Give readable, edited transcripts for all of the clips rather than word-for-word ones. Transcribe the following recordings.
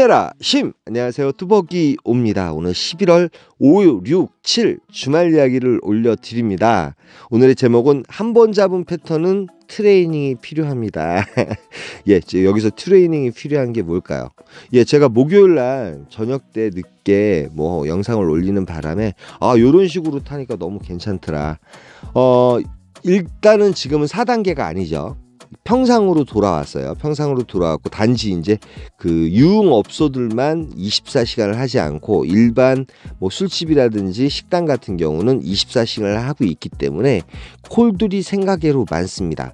힘내라 힘! 안녕하세요, 뚜벅이 옵니다. 오늘 11월 5, 6, 7 주말 이야기를 올려드립니다. 오늘의 제목은 한 번 잡은 패턴은 트레이닝이 필요합니다. 예, 여기서 트레이닝이 필요한 게 뭘까요? 예, 제가 목요일날 저녁 때 늦게 뭐 영상을 올리는 바람에 요런 식으로 타니까 너무 괜찮더라. 일단은 지금은 4단계가 아니죠. 평상으로 돌아왔어요. 평상으로 돌아왔고, 단지 이제 그 유흥업소들만 24시간을 하지 않고 일반 뭐 술집이라든지 식당 같은 경우는 24시간을 하고 있기 때문에 콜들이 생각외로 많습니다.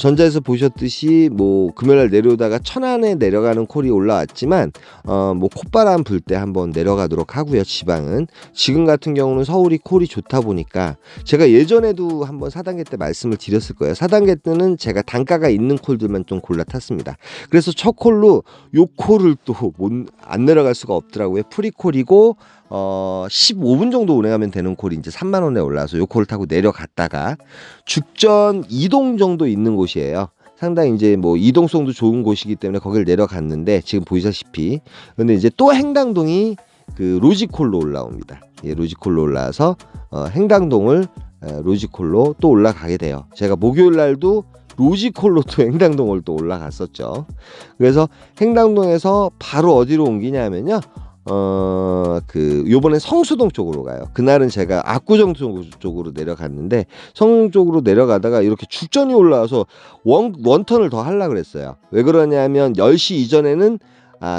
전자에서 보셨듯이 뭐 금요일날 내려오다가 천안에 내려가는 콜이 올라왔지만 뭐 콧바람 불 때 한번 내려가도록 하고요. 지방은 지금 같은 경우는 서울이 콜이 좋다 보니까 제가 예전에도 한번 4단계 때 말씀을 드렸을 거예요. 4단계 때는 제가 단가가 있는 콜들만 좀 골라 탔습니다. 그래서 첫 콜로 요 콜을 또 안 내려갈 수가 없더라고요. 프리콜이고 15분 정도 운행하면 되는 콜이 이제 3만 원에 올라와서 요 콜을 타고 내려갔다가 죽전 이동 정도 있는 곳이에요. 상당히 이제 뭐 이동성도 좋은 곳이기 때문에 거길 내려갔는데, 지금 보이시다시피 근데 이제 또 행당동이 그 로지콜로 올라옵니다. 예, 로지콜로 올라와서 행당동을 로지콜로 또 올라가게 돼요. 제가 목요일 날도 로지콜로 또 행당동을 또 올라갔었죠. 그래서 행당동에서 바로 어디로 옮기냐면요, 요번에 성수동 쪽으로 가요. 그날은 제가 압구정 쪽으로 내려갔는데, 성수동 쪽으로 내려가다가 이렇게 죽전이 올라와서 원턴을 더 하려고 그랬어요. 왜 그러냐면 10시 이전에는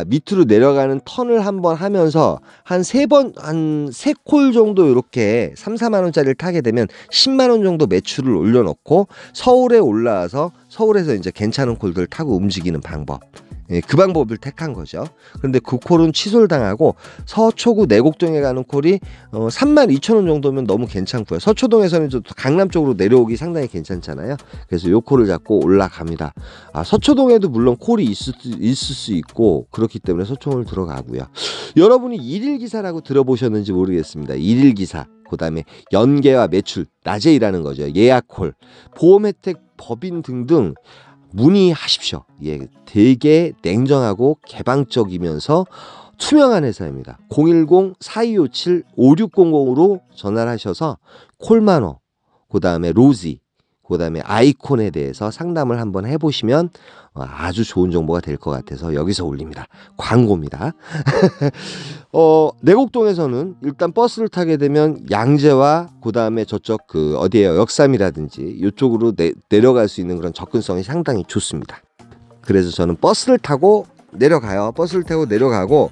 밑으로 내려가는 턴을 한번 하면서 한 3콜 정도 이렇게 3, 4만 원짜리를 타게 되면 10만 원 정도 매출을 올려놓고 서울에 올라와서 서울에서 이제 괜찮은 콜들 타고 움직이는 방법. 예, 그 방법을 택한 거죠. 그런데 그 콜은 취소를 당하고 서초구 내곡동에 가는 콜이 32,000원 정도면 너무 괜찮고요. 서초동에서는 또 강남 쪽으로 내려오기 상당히 괜찮잖아요. 그래서 요 콜을 잡고 올라갑니다. 서초동에도 물론 콜이 있을 수 있고 그렇기 때문에 서초동을 들어가고요. 여러분이 일일 기사라고 들어보셨는지 모르겠습니다. 일일 기사, 그 다음에 연계와 매출 낮에 일하는 거죠. 예약 콜, 보험 혜택, 법인 등등 문의하십시오. 예, 되게 냉정하고 개방적이면서 투명한 회사입니다. 010-4257-5600으로 전화를 하셔서 콜만호, 그 다음에 로지, 그 다음에 아이콘에 대해서 상담을 한번 해보시면 아주 좋은 정보가 될 것 같아서 여기서 올립니다. 광고입니다. 내곡동에서는 일단 버스를 타게 되면 양재와 그 다음에 저쪽 어디에요, 역삼이라든지 이쪽으로 내려갈 수 있는 그런 접근성이 상당히 좋습니다. 그래서 저는 버스를 타고 내려가요. 버스를 타고 내려가고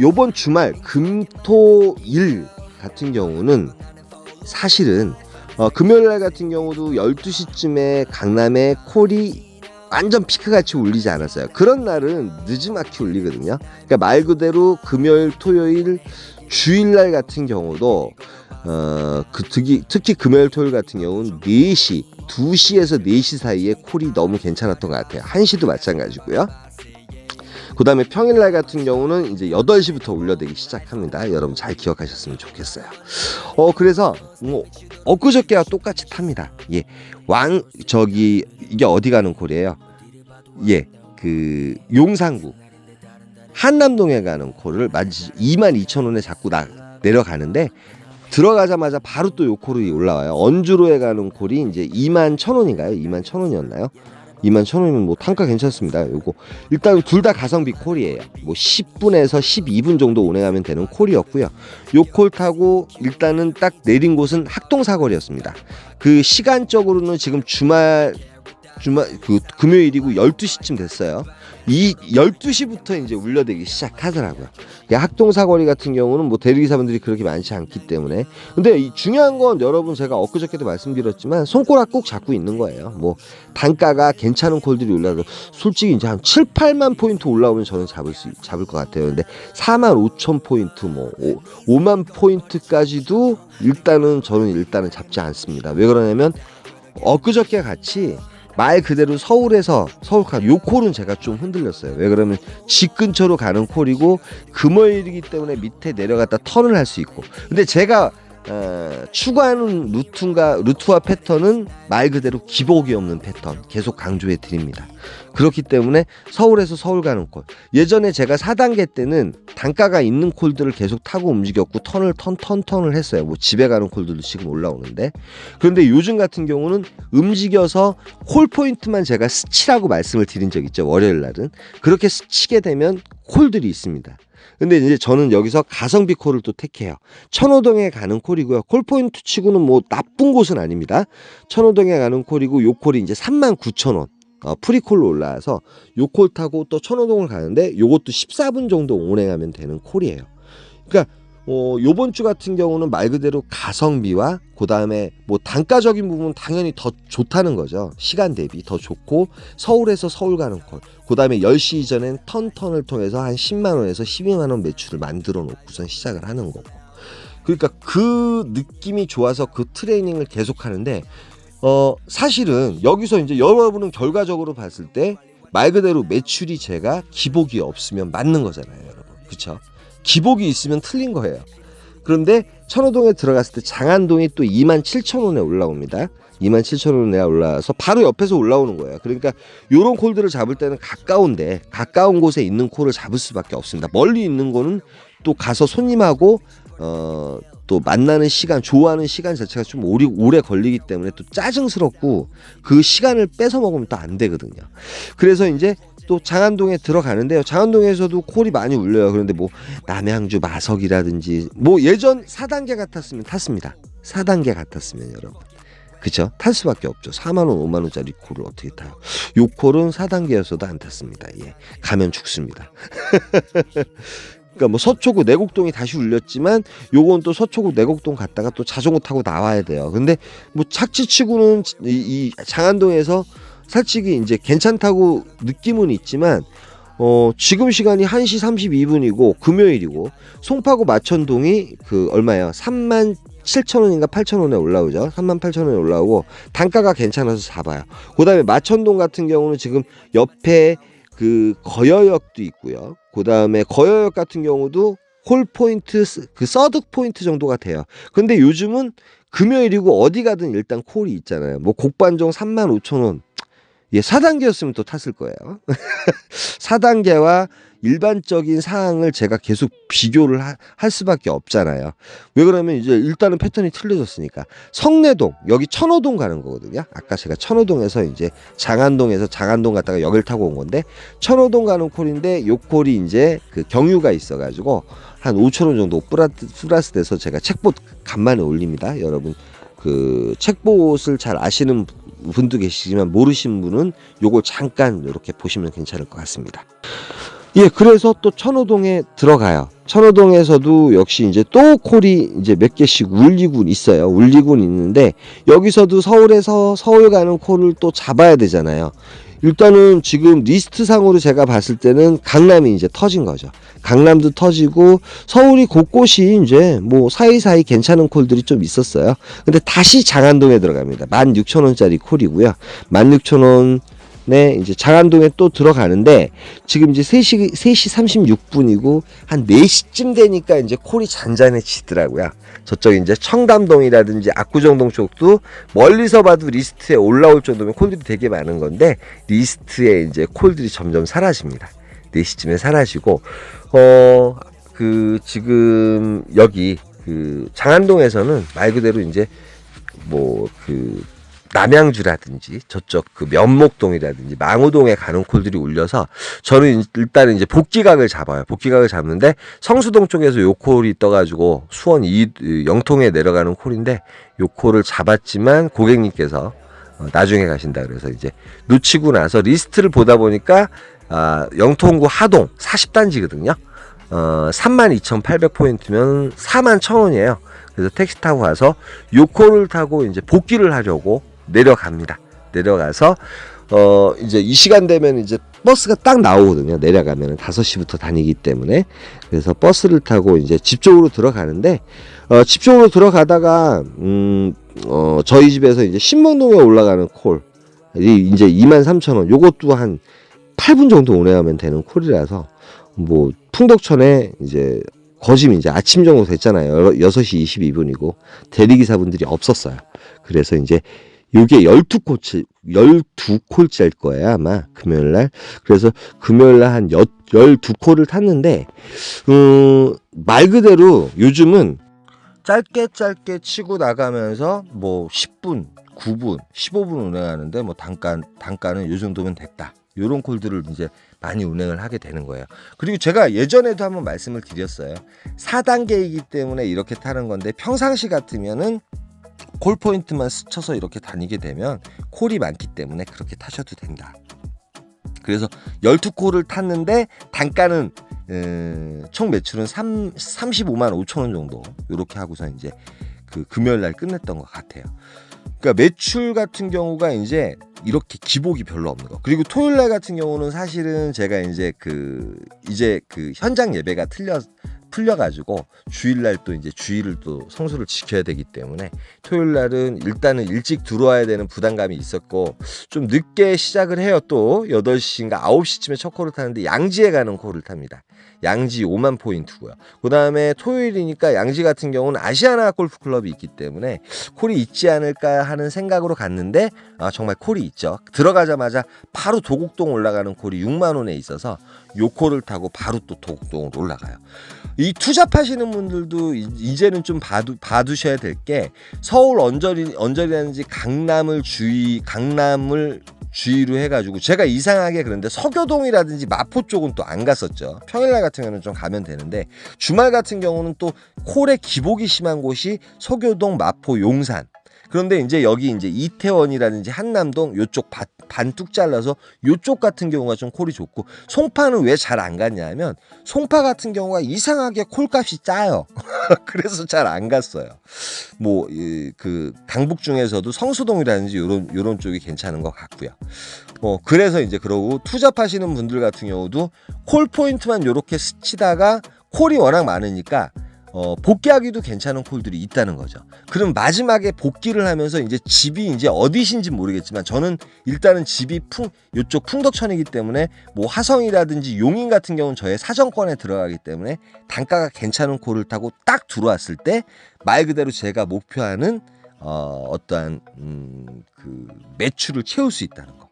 요번 주말 금토일 같은 경우는 사실은 금요일날 같은 경우도 12시쯤에 강남에 콜이 완전 피크같이 울리지 않았어요. 그런 날은 느지막이 울리거든요. 그러니까 말 그대로 금요일, 토요일, 주일날 같은 경우도 특히 금요일, 토요일 같은 경우는 4시, 2시에서 4시 사이에 콜이 너무 괜찮았던 것 같아요. 1시도 마찬가지고요. 그 다음에 평일날 같은 경우는 이제 8시부터 울려대기 시작합니다. 여러분 잘 기억하셨으면 좋겠어요. 그래서 뭐 엊그저께와 똑같이 탑니다. 예, 이게 어디 가는 콜이에요? 예, 용산구 한남동에 가는 콜을 22,000원에 자꾸 내려가는데, 들어가자마자 바로 또 요 콜이 올라와요. 언주로에 가는 콜이 이제 21,000원인가요? 21,000원이었나요? 21,000원이면 뭐 단가 괜찮습니다. 요거 일단 둘 다 가성비 콜이에요. 뭐 10분에서 12분 정도 운행하면 되는 콜이었고요. 요 콜 타고 일단은 딱 내린 곳은 학동사거리였습니다. 그 시간적으로는 지금 금요일이고 12시쯤 됐어요. 이 12시부터 이제 울려대기 시작하더라고요. 학동사거리 같은 경우는 뭐 대리기사분들이 그렇게 많지 않기 때문에. 근데 중요한 건 여러분, 제가 엊그저께도 말씀드렸지만 손가락 꼭 잡고 있는 거예요. 뭐 단가가 괜찮은 콜들이 올라서 솔직히 이제 한 7, 8만 포인트 올라오면 저는 잡을 것 같아요. 근데 45,000포인트, 뭐 5만 포인트까지도 저는 잡지 않습니다. 왜 그러냐면 엊그저께 같이 말 그대로 서울카 요 콜은 제가 좀 흔들렸어요. 왜 그러면 집 근처로 가는 콜이고 금요일이기 때문에 밑에 내려갔다 턴을 할 수 있고. 근데 제가 추구하는 루트와 패턴은 말 그대로 기복이 없는 패턴 계속 강조해 드립니다. 그렇기 때문에 서울에서 서울 가는 콜, 예전에 제가 4단계 때는 단가가 있는 콜들을 계속 타고 움직였고 턴을 했어요. 뭐 집에 가는 콜들도 지금 올라오는데, 그런데 요즘 같은 경우는 움직여서 콜 포인트만 제가 스치라고 말씀을 드린 적 있죠. 월요일 날은 그렇게 스치게 되면 콜들이 있습니다. 근데 이제 저는 여기서 가성비 콜을 또 택해요. 천호동에 가는 콜이고요. 콜 포인트 치고는 뭐 나쁜 곳은 아닙니다. 천호동에 가는 콜이고, 요 콜이 이제 39,000원. 프리콜로 올라와서 요 콜 타고 또 천호동을 가는데, 요것도 14분 정도 운행하면 되는 콜이에요. 그러니까 요번 주 같은 경우는 말 그대로 가성비와 그 다음에 뭐 단가적인 부분은 당연히 더 좋다는 거죠. 시간 대비 더 좋고, 서울에서 서울 가는 콜, 그 다음에 10시 이전엔 턴을 통해서 한 10만원에서 12만원 매출을 만들어 놓고선 시작을 하는 거고, 그러니까 그 느낌이 좋아서 그 트레이닝을 계속 하는데, 사실은 여기서 이제 여러분은 결과적으로 봤을 때 말 그대로 매출이 제가 기복이 없으면 맞는 거잖아요, 여러분. 그쵸? 기복이 있으면 틀린 거예요. 그런데 천호동에 들어갔을 때 장안동이 또 27,000원에 올라옵니다. 27,000원에 올라와서 바로 옆에서 올라오는 거예요. 그러니까 요런 콜들을 잡을 때는 가까운 곳에 있는 콜을 잡을 수밖에 없습니다. 멀리 있는 거는 또 가서 손님하고 또 만나는 시간, 좋아하는 시간 자체가 좀 오래 걸리기 때문에 또 짜증스럽고, 그 시간을 뺏어 먹으면 또 안 되거든요. 그래서 이제 또 장안동에 들어가는데요. 장안동에서도 콜이 많이 울려요. 그런데 뭐 남양주 마석이라든지, 뭐 예전 4단계 같았으면 탔습니다. 4단계 같았으면 여러분, 그쵸? 탈 수밖에 없죠. 4만원 5만원짜리 콜을 어떻게 타요? 요 콜은 4단계였어도 안 탔습니다. 예, 가면 죽습니다. 그러니까 뭐 서초구 내곡동이 다시 울렸지만, 요건 또 서초구 내곡동 갔다가 또 자전거 타고 나와야 돼요. 근데 뭐 착지치고는 이 장안동에서 솔직히 이제 괜찮다고 느낌은 있지만, 지금 시간이 1시 32분이고 금요일이고, 송파구 마천동이 그 얼마예요? 37,000원인가 8,000원에 올라오죠. 38,000원에 올라오고, 단가가 괜찮아서 잡아요. 그 다음에 마천동 같은 경우는 지금 옆에 그 거여역도 있고요. 그 다음에 거여역 같은 경우도 콜 포인트, 그 서드 포인트 정도가 돼요. 근데 요즘은 금요일이고 어디 가든 일단 콜이 있잖아요. 뭐 곡반종 35,000원. 예, 4단계였으면 또 탔을 거예요. 4단계와 일반적인 사항을 제가 계속 비교를 할 수밖에 없잖아요. 왜 그러면 이제 일단은 패턴이 틀려졌으니까. 성내동, 여기 천호동 가는 거거든요. 아까 제가 천호동에서 이제 장안동에서 장안동 갔다가 역을 타고 온 건데, 천호동 가는 콜인데, 요 콜이 이제 그 경유가 있어가지고 한 5,000원 정도 플러스 돼서 제가 책봇 간만에 올립니다. 여러분, 그 책봇을 잘 아시는 분도 계시지만 모르시는 분은 요걸 잠깐 이렇게 보시면 괜찮을 것 같습니다. 예, 그래서 또 천호동에 들어가요. 천호동에서도 역시 이제 또 콜이 이제 몇 개씩 울리군 있어요. 울리군 있는데, 여기서도 서울에서 서울 가는 콜을 또 잡아야 되잖아요. 일단은 지금 리스트 상으로 제가 봤을 때는 강남이 이제 터진 거죠. 강남도 터지고, 서울이 곳곳이 이제 뭐 사이사이 괜찮은 콜들이 좀 있었어요. 근데 다시 장안동에 들어갑니다. 16,000원짜리 콜이고요. 16,000원 네, 이제 장안동에 또 들어가는데, 지금 이제 3시 36분이고, 한 4시쯤 되니까 이제 콜이 잔잔해지더라고요. 저쪽 이제 청담동이라든지 압구정동 쪽도 멀리서 봐도 리스트에 올라올 정도면 콜들이 되게 많은 건데, 리스트에 이제 콜들이 점점 사라집니다. 4시쯤에 사라지고, 그, 지금 여기, 그, 장안동에서는 말 그대로 이제, 뭐, 그, 남양주라든지 저쪽 그 면목동이라든지 망우동에 가는 콜들이 울려서, 저는 일단은 이제 복귀각을 잡아요. 복귀각을 잡는데, 성수동 쪽에서 요 콜이 떠가지고 수원 영통에 내려가는 콜인데, 요 콜을 잡았지만 고객님께서 나중에 가신다 그래서 이제 놓치고 나서 리스트를 보다 보니까 영통구 하동 40단지거든요. 32,800포인트면 41,000원이에요. 그래서 택시 타고 가서 요 콜을 타고 이제 복귀를 하려고 내려갑니다. 내려가서 이제 이 시간 되면 이제 버스가 딱 나오거든요. 내려가면은 5시부터 다니기 때문에. 그래서 버스를 타고 이제 집 쪽으로 들어가는데, 집 쪽으로 들어가다가 저희 집에서 이제 신봉동에 올라가는 콜이 이제 23,000원. 요것도 한 8분 정도 운행하면 되는 콜이라서, 뭐 풍덕천에 이제 거짐이 이제 아침 정도 됐잖아요. 6시 22분이고 대리기사분들이 없었어요. 그래서 이제 요게 12콜 짤 거예요, 아마 금요일날. 그래서 금요일날 한 12콜을 탔는데 말 그대로 요즘은 짧게 치고 나가면서 뭐 10분, 9분, 15분 운행하는데 뭐 단가는 요 정도면 됐다. 요런 콜들을 이제 많이 운행을 하게 되는 거예요. 그리고 제가 예전에도 한번 말씀을 드렸어요. 4단계이기 때문에 이렇게 타는 건데 평상시 같으면은 콜 포인트만 스쳐서 이렇게 다니게 되면 콜이 많기 때문에 그렇게 타셔도 된다. 그래서 12콜을 탔는데 단가는 총 매출은 35만 5천 원 정도 이렇게 하고서 이제 그 금요일 날 끝냈던 것 같아요. 그러니까 매출 같은 경우가 이제 이렇게 기복이 별로 없는 거. 그리고 토요일 날 같은 경우는 사실은 제가 이제 그 현장 예배가 풀려가지고 주일날 또 이제 주일을 또 성수를 지켜야 되기 때문에 토요일 날은 일단은 일찍 들어와야 되는 부담감이 있었고 좀 늦게 시작을 해요. 또 8시인가 9시쯤에 첫 콜을 타는데 양지에 가는 콜을 탑니다. 양지 5만 포인트고요. 그 다음에 토요일이니까 양지 같은 경우는 아시아나 골프클럽이 있기 때문에 콜이 있지 않을까 하는 생각으로 갔는데 정말 콜이 있죠. 들어가자마자 바로 도곡동 올라가는 콜이 6만 원에 있어서 요 콜을 타고 바로 또 도곡동으로 올라가요. 이 투잡하시는 분들도 이제는 좀 봐두셔야 될 게 서울 언저리라든지 강남을 주의로 해가지고 제가 이상하게 그런데 서교동이라든지 마포 쪽은 또 안 갔었죠. 평일날 같은 경우는 좀 가면 되는데 주말 같은 경우는 또 콜의 기복이 심한 곳이 서교동, 마포, 용산. 그런데 이제 여기 이제 이태원이라든지 한남동 요쪽 반뚝 잘라서 요쪽 같은 경우가 좀 콜이 좋고 송파는 왜 잘 안 갔냐면 송파 같은 경우가 이상하게 콜값이 짜요. 그래서 잘 안 갔어요. 뭐 그 강북 중에서도 성수동이라든지 요런 쪽이 괜찮은 것 같고요. 그래서 이제 그러고 투잡하시는 분들 같은 경우도 콜 포인트만 요렇게 스치다가 콜이 워낙 많으니까 복귀하기도 괜찮은 콜들이 있다는 거죠. 그럼 마지막에 복귀를 하면서 이제 집이 이제 어디신지 모르겠지만 저는 일단은 집이 요쪽 풍덕천이기 때문에 뭐 화성이라든지 용인 같은 경우는 저의 사정권에 들어가기 때문에 단가가 괜찮은 콜을 타고 딱 들어왔을 때 말 그대로 제가 목표하는 어떠한 그 매출을 채울 수 있다는 거.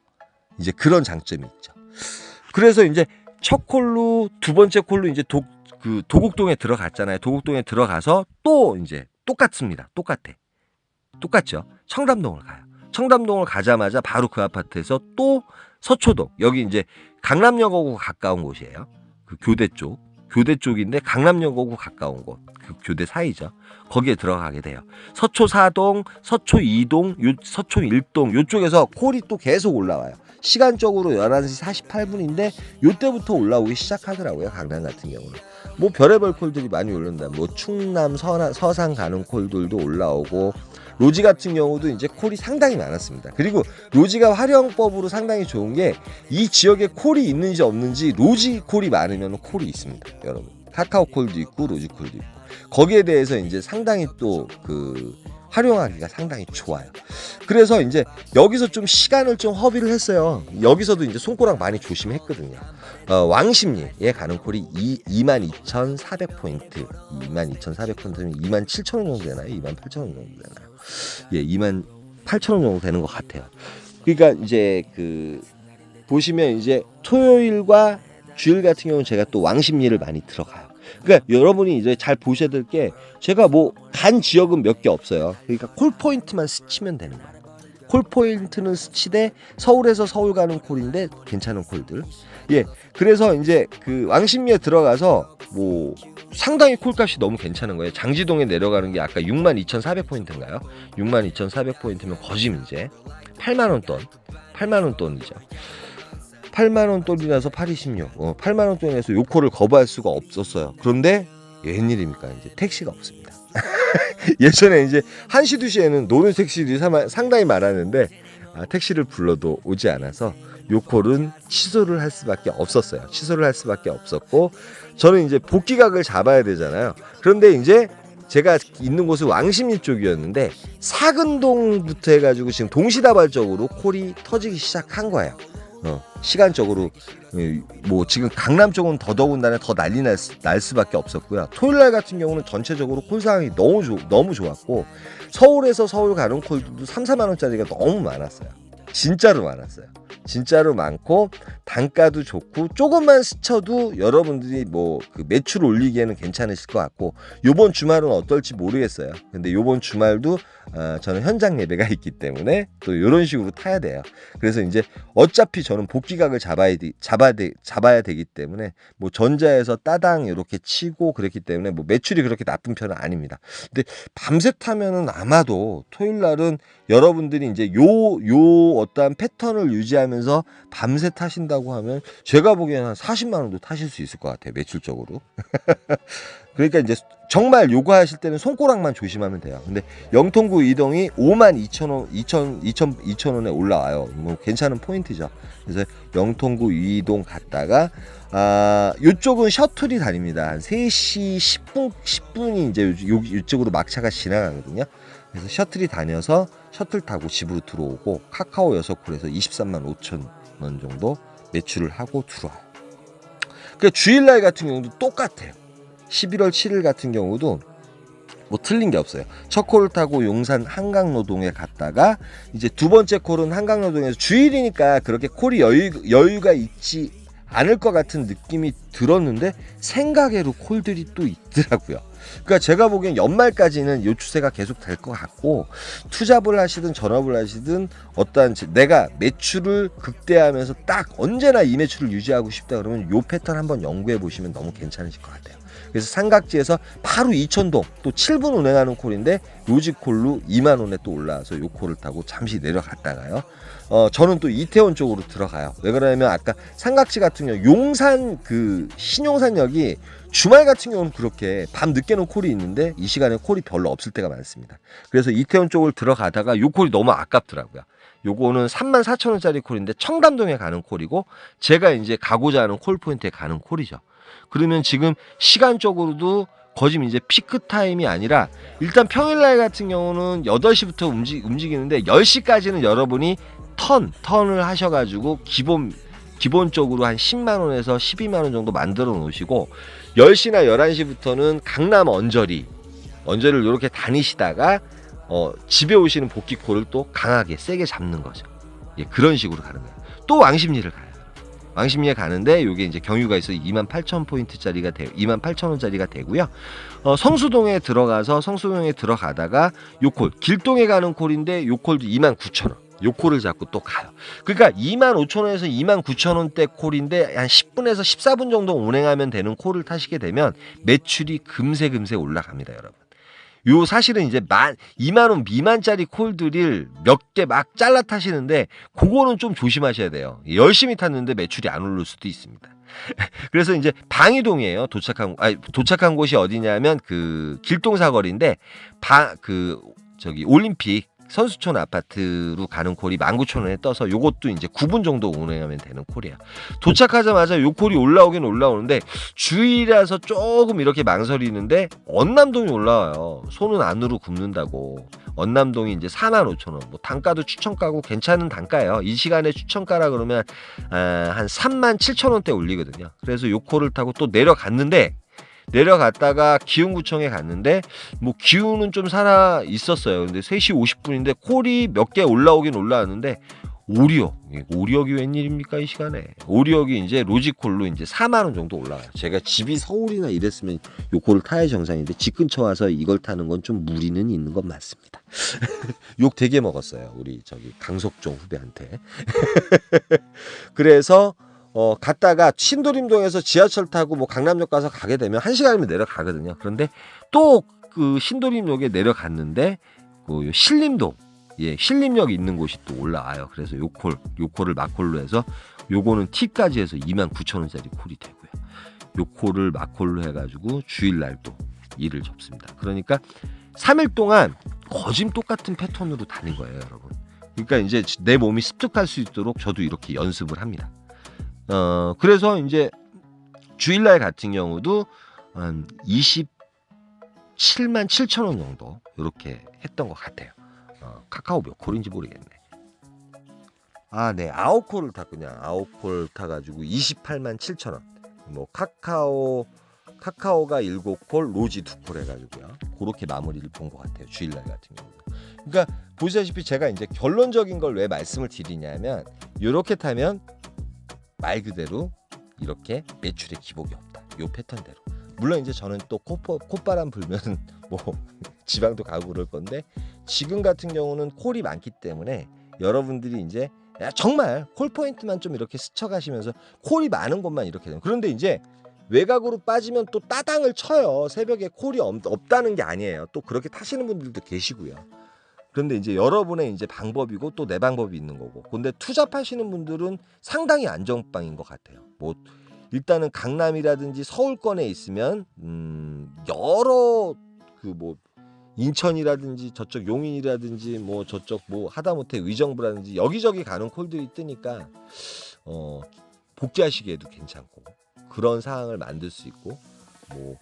이제 그런 장점이 있죠. 그래서 이제 첫 콜로 두 번째 콜로 이제 도곡동에 들어갔잖아요. 도곡동에 들어가서 또 이제 똑같습니다. 똑같죠. 청담동을 가요. 청담동을 가자마자 바로 그 아파트에서 또 서초동. 여기 이제 강남역하고 가까운 곳이에요. 그 교대 쪽인데 강남역하고 가까운 곳. 그 교대 사이죠. 거기에 들어가게 돼요. 서초 4동, 서초 2동, 서초 1동 요쪽에서 콜이 또 계속 올라와요. 시간적으로 11시 48분인데 요때부터 올라오기 시작하더라고요. 강남 같은 경우는. 뭐 별의별 콜들이 많이 올라온다. 뭐 충남, 서산 가는 콜들도 올라오고 로지 같은 경우도 이제 콜이 상당히 많았습니다. 그리고 로지가 활용법으로 상당히 좋은 게 이 지역에 콜이 있는지 없는지 로지 콜이 많으면 콜이 있습니다. 여러분. 카카오 콜도 있고 로지 콜도 있고 거기에 대해서 이제 상당히 또 활용하기가 상당히 좋아요. 그래서 이제 여기서 좀 시간을 좀 허비를 했어요. 여기서도 이제 손가락 많이 조심했거든요. 왕십리에 가는 콜이 22,400포인트. 22,400포인트면 27,000원 정도 되나요? 28,000원 정도 되나요? 예, 28,000원 정도 되는 것 같아요. 그러니까 이제 보시면 이제 토요일과 주일 같은 경우는 제가 또 왕십리를 많이 들어가요. 그러니까 여러분이 이제 잘 보셔야 될 게 제가 뭐 간 지역은 몇 개 없어요. 그러니까 콜 포인트만 스치면 되는 거예요. 콜 포인트는 스치되 서울에서 서울 가는 콜인데 괜찮은 콜들. 예. 그래서 이제 왕십리에 들어가서 뭐 상당히 콜값이 너무 괜찮은 거예요. 장지동에 내려가는 게 아까 62,400포인트인가요? 62,400포인트면 거짐 이제 8만 원 돈이죠. 8만원 돈이라서 826. 8만원 돈에서 요 콜을 거부할 수가 없었어요. 그런데 웬일입니까? 이제 택시가 없습니다. 예전에 이제 1시, 2시에는 노는 택시들이 상당히 많았는데 택시를 불러도 오지 않아서 요 콜은 취소를 할 수밖에 없었어요. 취소를 할 수밖에 없었고 저는 이제 복귀각을 잡아야 되잖아요. 그런데 이제 제가 있는 곳은 왕십리 쪽이었는데 사근동부터 해가지고 지금 동시다발적으로 콜이 터지기 시작한 거예요. 시간적으로 뭐 지금 강남 쪽은 더더군다나 더 난리 날 수밖에 없었고요. 토요일 날 같은 경우는 전체적으로 콜 상황이 너무 좋았고 서울에서 서울 가는 콜들도 3, 4만 원짜리가 너무 많았어요. 진짜로 많았어요. 진짜로 많고 단가도 좋고 조금만 스쳐도 여러분들이 뭐 그 매출 올리기에는 괜찮으실 것 같고 요번 주말은 어떨지 모르겠어요. 근데 요번 주말도 저는 현장 예배가 있기 때문에 또 이런 식으로 타야 돼요. 그래서 이제 어차피 저는 복귀각을 잡아야 되기 때문에 뭐 전자에서 따당 이렇게 치고 그랬기 때문에 뭐 매출이 그렇게 나쁜 편은 아닙니다. 근데 밤새 타면은 아마도 토요일 날은 여러분들이 이제 요 어떠한 패턴을 유지하면서 밤새 타신다고 하면 제가 보기에는 한 40만 원도 타실 수 있을 것 같아요. 매출적으로. 그러니까 이제 정말 요거 하실 때는 손가락만 조심하면 돼요. 근데 영통구 이동이 52,000원, 2,000원에 올라와요. 뭐 괜찮은 포인트죠. 그래서 영통구 이동 갔다가 요쪽은 셔틀이 다닙니다. 한 3시 10분이 이제 요쪽으로 막차가 지나가거든요. 그래서 셔틀이 다녀서 셔틀 타고 집으로 들어오고 카카오 6콜에서 23만 5천 원 정도 매출을 하고 들어와요. 그 주일날 같은 경우도 똑같아요. 11월 7일 같은 경우도 뭐 틀린 게 없어요. 첫 콜을 타고 용산 한강노동에 갔다가 이제 두 번째 콜은 한강노동에서 주일이니까 그렇게 콜이 여유가 있지 않을 것 같은 느낌이 들었는데 생각외로 콜들이 또 있더라고요. 그러니까 제가 보기엔 연말까지는 이 추세가 계속 될 것 같고 투잡을 하시든 전업을 하시든 어떠한 내가 매출을 극대화하면서 딱 언제나 이 매출을 유지하고 싶다 그러면 이 패턴 한번 연구해 보시면 너무 괜찮으실 것 같아요. 그래서 삼각지에서 바로 이천동 또 7분 운행하는 콜인데 로지콜로 2만 원에 또 올라와서 요 콜을 타고 잠시 내려갔다가요. 저는 또 이태원 쪽으로 들어가요. 왜 그러냐면 아까 삼각지 같은 경우 용산 그 신용산역이 주말 같은 경우는 그렇게 밤 늦게는 콜이 있는데 이 시간에 콜이 별로 없을 때가 많습니다. 그래서 이태원 쪽을 들어가다가 요 콜이 너무 아깝더라고요. 요거는 34,000원짜리 콜인데 청담동에 가는 콜이고 제가 이제 가고자 하는 콜 포인트에 가는 콜이죠. 그러면 지금 시간적으로도 거짓 이제 피크 타임이 아니라 일단 평일날 같은 경우는 8시부터 움직이는데 10시까지는 여러분이 턴을 하셔가지고 기본적으로 한 10만 원에서 12만 원 정도 만들어 놓으시고 10시나 11시부터는 강남 언저리를 이렇게 다니시다가 집에 오시는 복귀콜을 또 강하게 세게 잡는 거죠. 예, 그런 식으로 가는 거예요. 또 왕십리를 가요. 왕십리에 가는데 이게 이제 경유가 있어 28,000포인트짜리가 28,000원짜리가 되고요. 성수동에 들어가다가 요 콜 길동에 가는 콜인데 요 콜도 29,000원. 요 콜을 잡고 또 가요. 그러니까 25,000원에서 29,000원대 콜인데 한 10분에서 14분 정도 운행하면 되는 콜을 타시게 되면 매출이 금세 올라갑니다, 여러분. 요 사실은 이제 2만 원 미만짜리 콜들을 몇 개 막 잘라 타시는데 그거는 좀 조심하셔야 돼요. 열심히 탔는데 매출이 안 오를 수도 있습니다. 그래서 이제 방이동이에요. 도착한 곳이 어디냐면 그 길동사거리인데 저기 올림픽 선수촌 아파트로 가는 콜이 19,000원에 떠서 요것도 이제 9분 정도 운행하면 되는 콜이야. 도착하자마자 요 콜이 올라오긴 올라오는데 주일이라서 조금 이렇게 망설이는데 언남동이 올라와요. 손은 안으로 굽는다고. 언남동이 이제 45,000원. 뭐 단가도 추천가고 괜찮은 단가예요. 이 시간에 추천가라 그러면 한 37,000원대 올리거든요. 그래서 요 콜을 타고 또 내려갔다가 기흥구청에 갔는데 뭐 기흥은 좀 살아 있었어요. 근데 3시 50분인데 콜이 몇 개 올라오긴 올라왔는데 오리역이 웬일입니까 이 시간에. 오리역이 이제 로지콜로 이제 4만 원 정도 올라와요. 제가 집이 서울이나 이랬으면 요 콜을 타야 정상인데 집 근처 와서 이걸 타는 건 좀 무리는 있는 건 맞습니다. 욕 되게 먹었어요. 우리 저기 강석종 후배한테. 그래서 갔다가 신도림동에서 지하철 타고 뭐 강남역 가서 가게 되면 1시간이면 내려가거든요. 그런데 또 그 신도림역에 내려갔는데 그 신림동, 신림역 있는 곳이 또 올라와요. 그래서 요콜을 막콜로 해서 요거는 T까지 해서 29,000원짜리 콜이 되고요. 요 콜을 막콜로 해가지고 주일날 또 일을 접습니다. 그러니까 3일 동안 거진 똑같은 패턴으로 다닌 거예요, 여러분. 그러니까 이제 내 몸이 습득할 수 있도록 저도 이렇게 연습을 합니다. 그래서 이제 주일날 같은 경우도 한 27만 7천 원 정도 이렇게 했던 것 같아요. 카카오 몇 콜인지 모르겠네. 네. 아오콜을 탔군요. 아오콜 타가지고 28만 7천 원. 뭐 카카오가 7콜, 로지 2콜 해가지고요. 그렇게 마무리를 본 것 같아요. 주일날 같은 경우도. 그러니까 보시다시피 제가 이제 결론적인 걸 왜 말씀을 드리냐면, 이렇게 타면 말 그대로 이렇게 매출의 기복이 없다. 요 패턴대로. 물론 이제 저는 또 콧바람 불면 뭐 지방도 가고 그럴 건데, 지금 같은 경우는 콜이 많기 때문에 여러분들이 이제 정말 콜 포인트만 좀 이렇게 스쳐가시면서 콜이 많은 곳만 이렇게 되면, 그런데 이제 외곽으로 빠지면 또 따당을 쳐요. 새벽에 콜이 없다는 게 아니에요. 또 그렇게 타시는 분들도 계시고요. 그런데 이제 여러분의 이제 방법이고 또 내 방법이 있는 거고. 근데 투잡하시는 분들은 상당히 안전빵인 것 같아요. 뭐 일단은 강남이라든지 서울권에 있으면 여러 그 뭐 인천이라든지 저쪽 용인이라든지 뭐 저쪽 뭐 하다못해 의정부라든지 여기저기 가는 콜들이 뜨니까 복귀하시기에도 괜찮고 그런 상황을 만들 수 있고, 뭐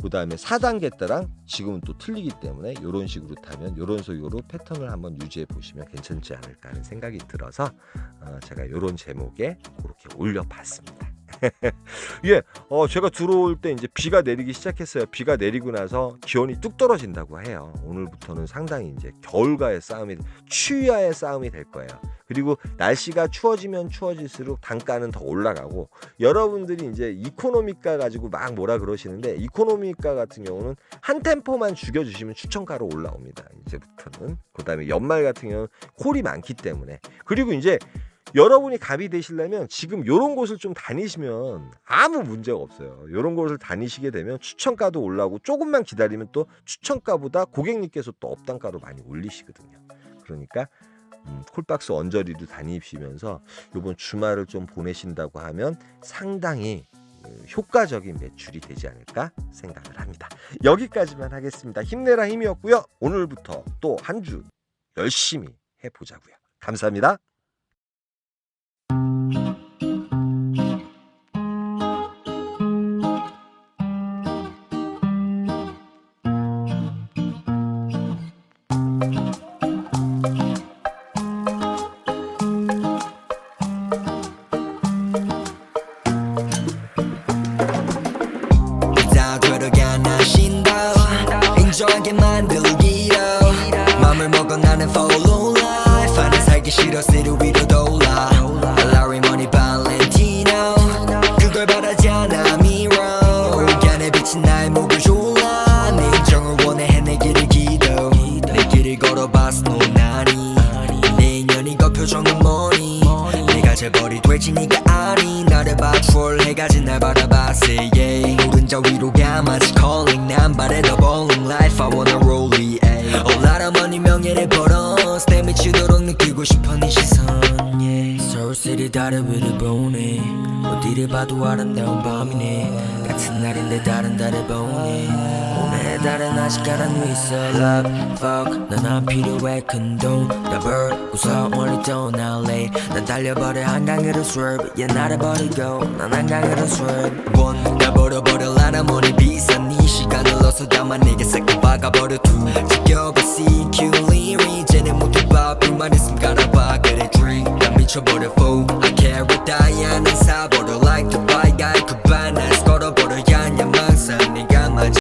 그다음에 4단계 때랑 지금은 또 틀리기 때문에 이런 식으로 타면 이런 식으로 패턴을 한번 유지해 보시면 괜찮지 않을까 하는 생각이 들어서 제가 이런 제목에 그렇게 올려봤습니다. 예, 제가 들어올 때 이제 비가 내리기 시작했어요. 비가 내리고 나서 기온이 뚝 떨어진다고 해요. 오늘부터는 상당히 이제 겨울과의 싸움이, 추위와의 싸움이 될 거예요. 그리고 날씨가 추워지면 추워질수록 단가는 더 올라가고, 여러분들이 이제 이코노미가 가지고 막 뭐라 그러시는데, 이코노미가 같은 경우는 한 템포만 죽여주시면 추천가로 올라옵니다. 이제부터는. 그다음에 연말 같은 경우는 콜이 많기 때문에. 그리고 이제 여러분이 갑이 되시려면 지금 요런 곳을 좀 다니시면 아무 문제가 없어요. 요런 곳을 다니시게 되면 추천가도 올라오고, 조금만 기다리면 또 추천가보다 고객님께서 또 업단가로 많이 올리시거든요. 그러니까 콜박스 언저리도 다니시면서 요번 주말을 좀 보내신다고 하면 상당히 효과적인 매출이 되지 않을까 생각을 합니다. 여기까지만 하겠습니다. 힘내라 힘이었고요. 오늘부터 또 한 주 열심히 해보자고요. 감사합니다. 인정하게 만들기로 맘을 먹어 나는 follow life 아니 살기 싫어 city 위로 돌아 Larry money Valentino 그걸 바라지 않아 mirror 안에 비친 나의 목을 졸라 내 인정을 원해 해내기를 기도 내 길을 걸어봤어 노나니 내 인연이 그 표정은 뭐니 내가 재벌이 될지 네가 아니 나를 봐 troll 해가지 날 바라봤어 yeah 오른자 위로 가 마치 calling 난 바래 더 bowling life I wanna roll it all out of money 명예를 벌어 내 미치도록 느끼고 싶어 네 시선 yeah 서울시리 다리 위를 보네 어디를 봐도 아름다운 밤이네 같은 날인데 다른 달을 보네 오늘의 달은 아직 가란 위 있어 love fuck 난 안 필요해 큰돈 다 벌고서 멀리 떠날래 난 달려버려 한강으로 swerve yeah 나를 버리고 난 한강으로 swerve one 나 버려버려라 머리 비싼 네 시간을 넣어서 담아 내게 새까 박아버려 two 지겨워 CQ 리리 이제는 못해봐 불만 있음 갈아봐 그래 dream 난 미쳐버려 fool